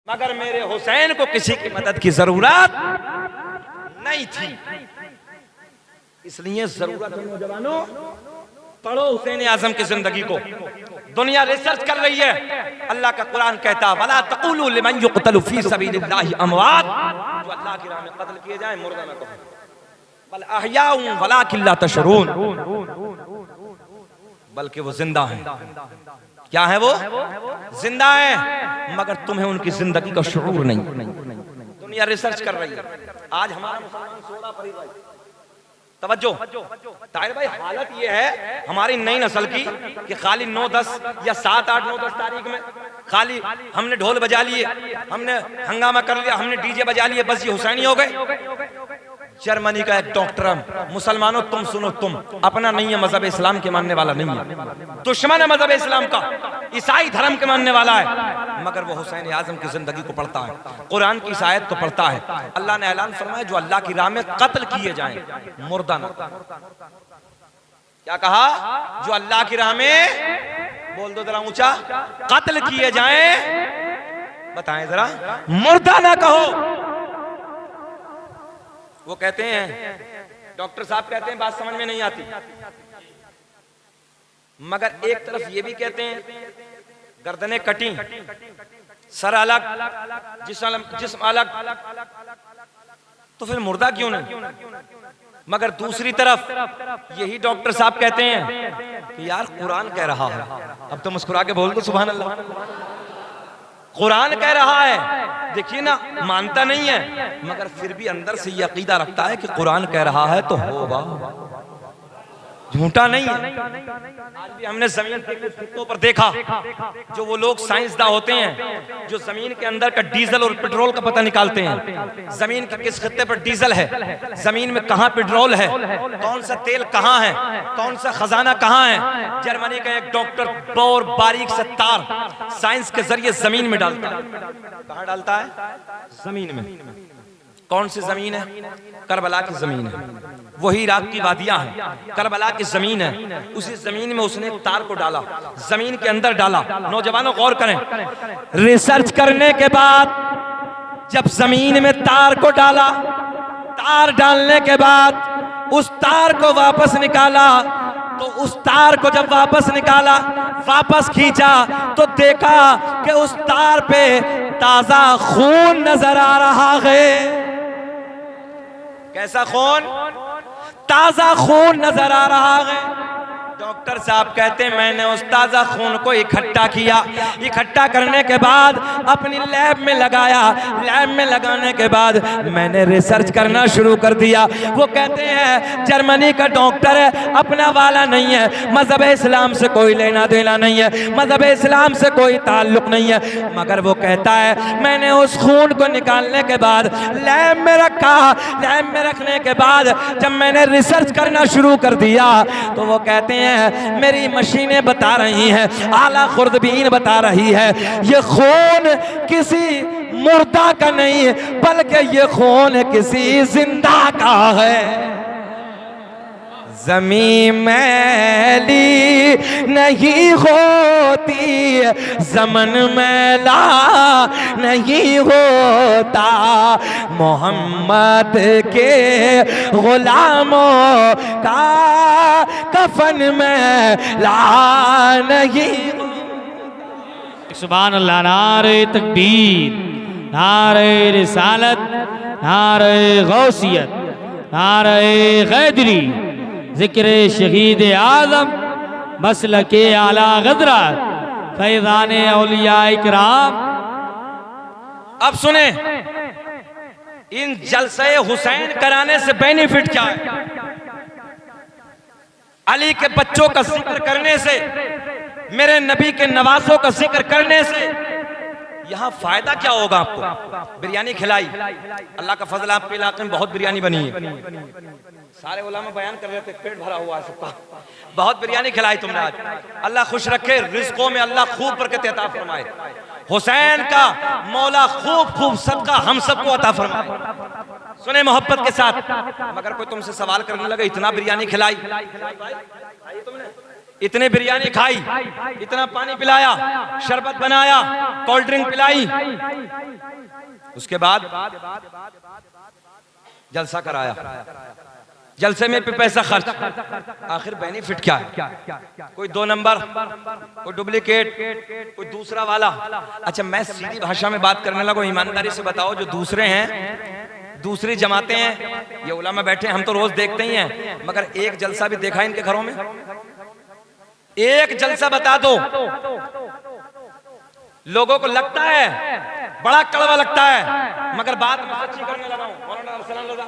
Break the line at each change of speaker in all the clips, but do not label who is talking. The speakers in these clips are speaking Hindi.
मगर मेरे हुसैन को किसी की मदद की जरूरत नहीं थी, इसलिए जरूरत है नौजवानों, पढ़ो हुसैन आजम की जिंदगी को। दुनिया रिसर्च कर रही है, अल्लाह का कुरान कहता वला तक़ूलू लिमन युक़तलु फी सबीलिल्लाहि अमवात, जो अल्लाह की राह में कत्ल किए जाए मुर्दा न कहो, बल अहयाउन वलाकिन ला तशऊरून, बल्कि वो जिंदा हैं। क्या है वो? जिंदा है, मगर तुम्हें उनकी जिंदगी का शुऊर नहीं। दुनिया रिसर्च कर रही है। आज हमारा मुसलमान सोना पड़ी भाई, तवज्जो ताहिर भाई, हालत ये है हमारी नई नस्ल की कि खाली 9, 10 या 7, 8, 9, 10 तारीख में खाली हमने ढोल बजा लिए, हमने हंगामा कर लिया, हमने डीजे बजा लिए, बस ये हुसैनी हो गए। जर्मनी का एक डॉक्टर, मुसलमानों तुम सुनो, तुम अपना नहीं है मजहब इस्लाम के मानने वाला नहीं है, दुश्मन है मजहब इस्लाम का, ईसाई धर्म के मानने वाला है, मगर वो हुसैन आजम की जिंदगी को पढ़ता है, कुरान की इस आयत को पढ़ता है। अल्लाह ने ऐलान फरमाया जो अल्लाह की राह में कत्ल किए जाएं मुर्दा न। क्या कहा? जो अल्लाह की राह में, बोल दो जरा ऊंचा, कत्ल किए जाएं, बताएं जरा, मुर्दा ना कहो। वो कहते हैं, डॉक्टर साहब कहते हैं बात समझ में नहीं आती, मगर एक तरफ ये भी कहते हैं गर्दनें कटी, सर अलग, जिस्म अलग, तो फिर मुर्दा क्यों नहीं? मगर दूसरी तरफ यही डॉक्टर साहब कहते हैं कि यार कुरान कह रहा है, अब तो मुस्कुरा के बोल दो सुभान अल्लाह, कुरान कह रहा है। देखिए ना, मानता नहीं है मगर फिर भी अंदर से ये अकीदा रखता है कि कुरान कह रहा है तो होगा, झूठा नहीं है। आज भी हमने जमीन के खित्तों पर देखा, जो वो लोग साइंसदा होते हैं जो जमीन के अंदर का डीजल और पेट्रोल का पता निकालते हैं, जमीन के किस खित्ते पर डीजल है, जमीन में कहाँ पेट्रोल है, कौन सा तेल कहाँ है, कौन सा खजाना कहाँ है। जर्मनी का एक डॉक्टर और बारीक से तार साइंस के जरिए जमीन में डालता है। कहाँ डालता है? जमीन में। कौन सी जमीन है? करबला की जमीन है, वही इराक की वादियां हैं, करबला की जमीन है। उसी जमीन में उसने तार को डाला, जमीन के अंदर डाला। नौजवानों गौर करें, रिसर्च करने के बाद जब जमीन में तार को डाला, तार डालने के बाद उस तार को वापस निकाला, तो उस तार को जब वापस निकाला, वापस खींचा तो देखा कि उस तार पे ताजा खून नजर आ रहा है। कैसा खून? ताजा खून नजर आ रहा है। डॉक्टर साहब कहते हैं मैंने उस ताजा खून को इकट्ठा किया, इकट्ठा करने के बाद अपनी लैब में लगाया, लैब में लगाने के बाद मैंने रिसर्च करना शुरू कर दिया। वो कहते हैं जर्मनी का डॉक्टर है, अपना वाला नहीं है, मजहब इस्लाम से कोई लेना देना नहीं है, मजहब इस्लाम से कोई ताल्लुक नहीं है, मगर वो कहता है मैंने उस खून को निकालने के बाद लैब में रखा, लैब में रखने के बाद जब मैंने रिसर्च करना शुरू कर दिया तो वो कहते हैं मेरी मशीनें बता रही हैं, आला खुर्दबीन बता रही है, ये खून किसी मुर्दा का नहीं बल्कि ये खून किसी जिंदा का है। ज़मीं मैली नहीं होती, ज़मन मैला नहीं होता, मोहम्मद के गुलामों का कफन मैला नहीं।
सुभान अल्लाह। नारे तकबीर, नारे रिसालत, नारे गौसियत, नारे गैदरी, जिक्र शहीद आज़म, मसलके आला गदरत, फैज़ान औलिया इकराम।
अब सुने, इन जलसे हुसैन कराने से बेनिफिट क्या है? अली के बच्चों का जिक्र करने से, मेरे नबी के नवासों का जिक्र करने से यहाँ फायदा क्या होगा आपको? बिरयानी खिलाई, अल्लाह का फजल, आपके इलाके में बहुत बिरयानी बनी है, सारे उलमा बयान कर रहे थे, पेट भरा हुआ है सबका, बहुत बिरयानी खिलाई तुमने आज। अल्लाह खुश रखे, रिज़्क़ों में अल्लाह खूब बरकत अता फरमाए, हुसैन का मौला खूब खूब सदका हम सबको अता फरमाए। सुने मोहब्बत के साथ, मगर कोई तुमसे सवाल करने लगे इतना बिरयानी खिलाई तुमने, इतने बिरयानी खाई, इतना पानी पिलाया, शरबत बनाया, कोल्ड ड्रिंक पिलाई, उसके बाद जलसा कराया, जलसे में पैसा खर्च, आखिर बेनिफिट क्या है? कोई 2 नंबर, कोई डुप्लीकेट, कोई दूसरा वाला। अच्छा, मैं सीधी भाषा में बात करने लगा, ईमानदारी से बताओ, जो दूसरे हैं, दूसरी जमातें हैं, ये उलमा बैठे हम तो रोज देखते ही हैं, मगर एक जलसा भी देखा है इनके घरों में? एक जलसा बता दो। लोगों को लगता है बड़ा कड़वा लगता है, मगर बात सच्ची करने लगा हूं। मौलाना अरसलान रजा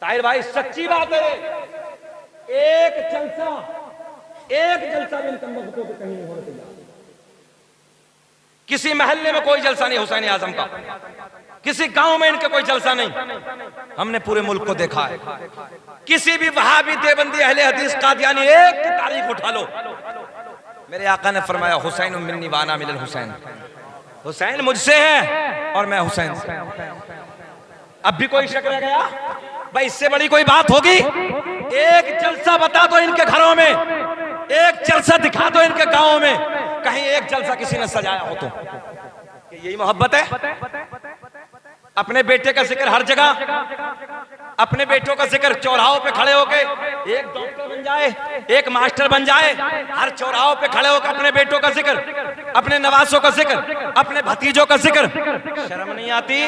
ताहिर भाई, सच्ची बात है। एक जलसा भी इन कमबख्तों के कहीं नहीं होना चाहिए। किसी महल्ले में कोई जलसा नहीं हुसैन आजम का, किसी गांव में इनके कोई जलसा नहीं। हमने पूरे मुल्क को देखा है। किसी भी वहाबी, देवबंदी, अहले हदीस, कादियानी, एक की तारीख उठा लो, मेरे आका ने फरमाया हुसैन मिन्नी वाना मिनल हुसैन, हुसैन मुझसे है और मैं हुसैन से। अब भी कोई शक रह गया भाई? इससे बड़ी कोई बात होगी? एक जलसा बता दो इनके घरों में, एक जलसा दिखा दो इनके गांवों में, कहीं एक जलसा किसी ने सजाया हो तो। यही मोहब्बत है। अपने बेटे का जिक्र हर जगह, अपने बेटों का जिक्र चौराहों पे खड़े होके, एक डॉक्टर बन जाए, एक मास्टर बन जाए, हर चौराहों पे खड़े होकर अपने बेटों का जिक्र, अपने नवासों का जिक्र, अपने भतीजों का जिक्र। शर्म नहीं आती?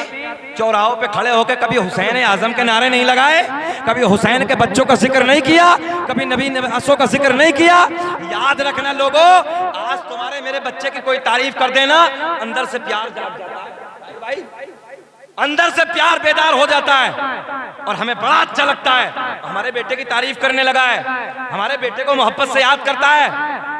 चौराहों पे खड़े होकर कभी हुसैन आजम के नारे नहीं लगाए, कभी हुसैन के बच्चों का जिक्र नहीं किया, कभी नबी नवासों का जिक्र नहीं किया। याद रखना लोगों, आज तुम्हारे मेरे बच्चे की कोई तारीफ कर देना, अंदर से प्यार जाग जाता है भाई, अंदर से प्यार बेदार हो जाता है और हमें बड़ा अच्छा लगता है। हमारे बेटे की तारीफ करने लगा है, हमारे बेटे को मोहब्बत से याद करता है।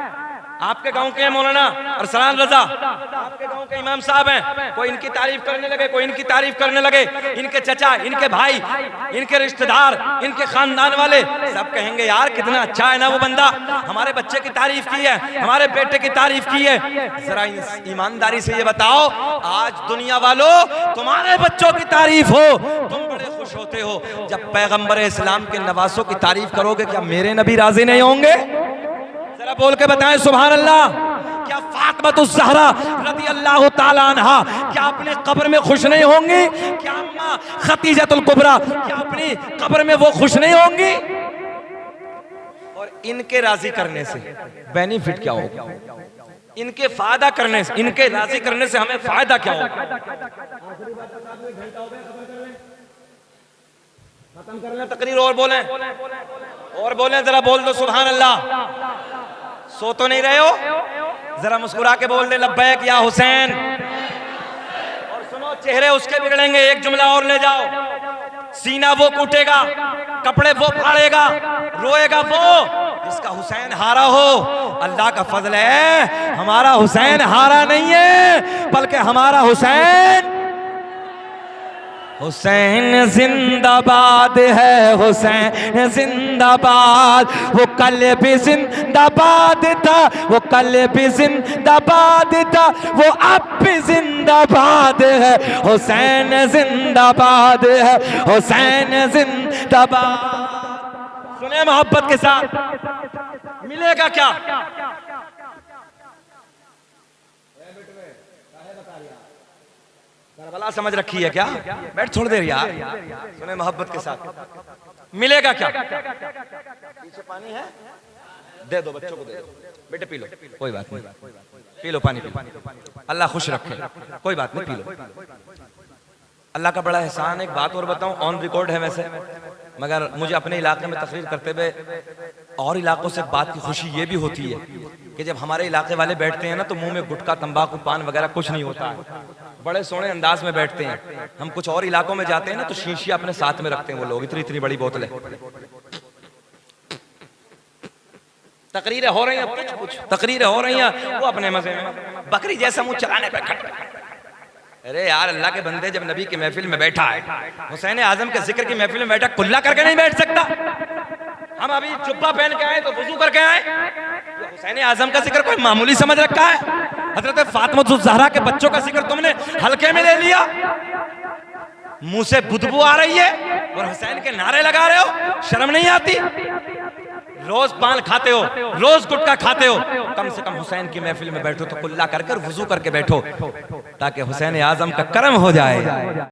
आपके गांव के मौलाना अरसलान रजा, आपके गांव के इमाम साहब हैं, कोई इनकी तारीफ करने लगे, कोई इनकी तारीफ करने लगे, इनके चचा, इनके भाई, इनके रिश्तेदार, इनके खानदान वाले सब कहेंगे यार कितना अच्छा है ना वो बंदा, हमारे बच्चे की तारीफ की है, हमारे बेटे की तारीफ की है। जरा ईमानदारी से ये बताओ, आज दुनिया वालों तुम्हारे बच्चों की तारीफ हो, तुम बड़े खुश होते हो, जब पैगंबर इस्लाम के नवासों की तारीफ करोगे, क्या मेरे नबी राजी नहीं होंगे? जरा बोल के बताएं सुभान अल्लाह। क्या फातिमातुज़ ज़हरा रज़ी अल्लाह ताला अन्हा क्या अपनी कब्र में खुश नहीं होंगी? क्या अम्मा खतीजतुल कुबरा क्या अपनी कब्र में वो खुश नहीं होंगी? और इनके राजी करने से बेनिफिट क्या होगा? इनके फायदा करने से, इनके राजी करने से हमें फायदा क्या होगा? खत्म कर लें तकरीर और बोलें, जरा बोल दो सुभान अल्लाह। सो तो नहीं रहे हो? जरा मुस्कुरा के बोल दे लब्बैक या हुसैन। और सुनो, चेहरे उसके बिगड़ेंगे, एक जुमला और ले जाओ, सीना वो कूटेगा, कपड़े वो फाड़ेगा, रोएगा वो जिसका हुसैन हारा हो। अल्लाह का फजल है, हमारा हुसैन हारा नहीं है, बल्कि हमारा हुसैन जिंदाबाद है, हुसैन जिंदाबाद। वो कल भी जिंदाबाद था, वो कल भी जिंदाबाद था, वो अब भी जिंदाबाद है। हुसैन जिंदाबाद है, हुसैन जिंदाबाद। सुने मोहब्बत के साथ, मिलेगा क्या? करबला समझ रखी है क्या? बैठ थोड़ी देर यार, सुने मोहब्बत के साथ, मिलेगा क्या? पीछे पानी है, दे दो बच्चों को, दे दो बेटे, पी लो, कोई बात नहीं, पी लो पानी, अल्लाह खुश रखे, कोई बात नहीं, पी लो। अल्लाह का बड़ा एहसान है। एक बात और बताऊं, ऑन रिकॉर्ड है वैसे, मगर मुझे अपने इलाके में तकरीर करते हुए और इलाकों से बात की खुशी ये भी होती है कि जब हमारे इलाके वाले बैठते हैं ना, तो मुंह में गुटखा, तंबाकू, पान वगैरह कुछ नहीं होता है, बड़े सोने अंदाज में बैठते हैं। हम कुछ और इलाकों में जाते हैं ना, तो शीशियां अपने साथ में रखते हैं वो लोग, इतनी इतनी बड़ी बोतलें। तकरीरें हो रही हैं, कुछ तकरीरें हो रही हैं, वो अपने मजे में बकरी जैसा मुंह चलाने पे खट। अरे यार, अल्लाह के बंदे जब नबी की महफिल में बैठा है, हुसैन आजम के जिक्र की महफिल में बैठा, कुल्ला करके नहीं बैठ सकता। हम अभी जुब्बा पहन के आए तो वुजू करके आए। हुसैन आजम का जिक्र कोई मामूली समझ रखा है? हजरत फातिमा ज़हरा के बच्चों का जिक्र तुमने हल्के में ले लिया, मुंह से बुदबू आ रही है और हुसैन के नारे लगा रहे हो, शर्म नहीं आती? रोज पान खाते हो, रोज गुटखा खाते हो, कम से कम हुसैन की महफिल में बैठो तो कुल्ला कर वुजू करके बैठो ताकि हुसैन आजम का करम हो जाए।